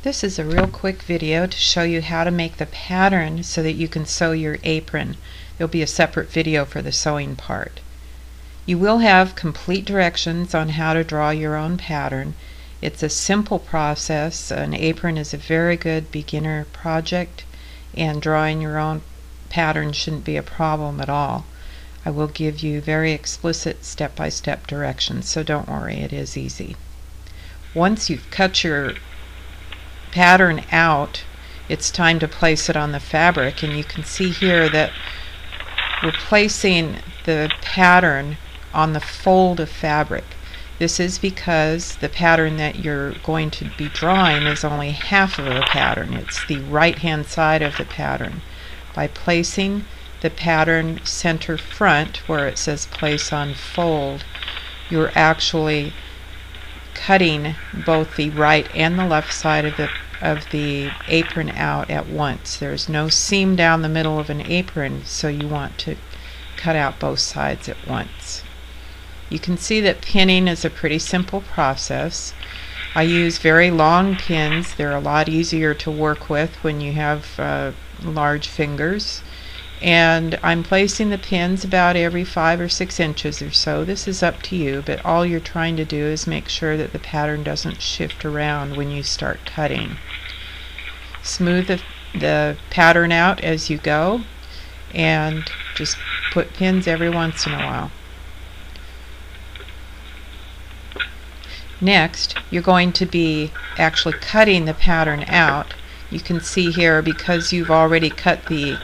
This is a real quick video to show you how to make the pattern so that you can sew your apron. There'll be a separate video for the sewing part. You will have complete directions on how to draw your own pattern. It's a simple process. An apron is a very good beginner project, and drawing your own pattern shouldn't be a problem at all. I will give you very explicit step-by-step directions, so don't worry, it is easy. Once you've cut your pattern out, it's time to place it on the fabric, and you can see here that we're placing the pattern on the fold of fabric. This is because the pattern that you're going to be drawing is only half of the pattern. It's the right hand side of the pattern. By placing the pattern center front where it says place on fold, you're actually cutting both the right and the left side of the apron out at once. There's no seam down the middle of an apron, so you want to cut out both sides at once. You can see that pinning is a pretty simple process. I use very long pins. They're a lot easier to work with when you have large fingers. And I'm placing the pins about every 5 or 6 inches or so. This is up to you, but all you're trying to do is make sure that the pattern doesn't shift around when you start cutting. Smooth the pattern out as you go, and just put pins every once in a while. Next, you're going to be actually cutting the pattern out. You can see here, because you've already cut the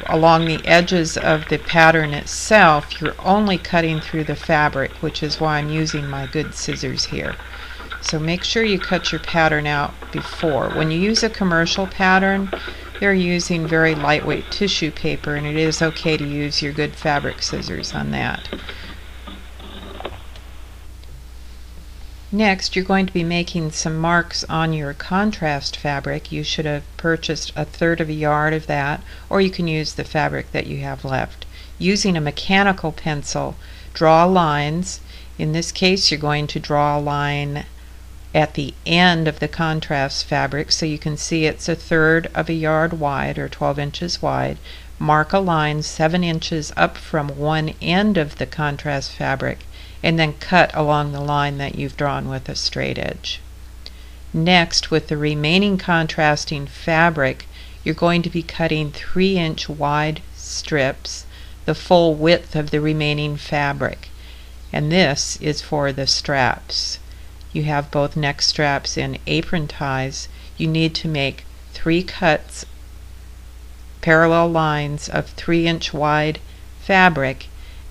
along the edges of the pattern itself, you're only cutting through the fabric, which is why I'm using my good scissors here. So make sure you cut your pattern out before. When you use a commercial pattern, they're using very lightweight tissue paper, and it is okay to use your good fabric scissors on that. Next, you're going to be making some marks on your contrast fabric. You should have purchased 1/3 of a yard of that, or you can use the fabric that you have left. Using a mechanical pencil, draw lines. In this case, you're going to draw a line at the end of the contrast fabric, so you can see it's 1/3 of a yard wide, or 12 inches wide. Mark a line 7 inches up from one end of the contrast fabric, and then cut along the line that you've drawn with a straight edge. Next, with the remaining contrasting fabric, you're going to be cutting 3-inch wide strips, the full width of the remaining fabric, and this is for the straps. You have both neck straps and apron ties. You need to make 3 cuts, parallel lines of 3-inch wide fabric,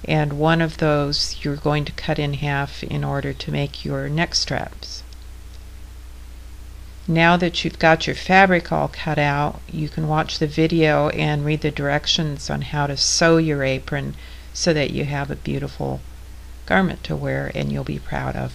and one of those you're going to cut in half in order to make your neck straps. Now that you've got your fabric all cut out, you can watch the video and read the directions on how to sew your apron so that you have a beautiful garment to wear and you'll be proud of.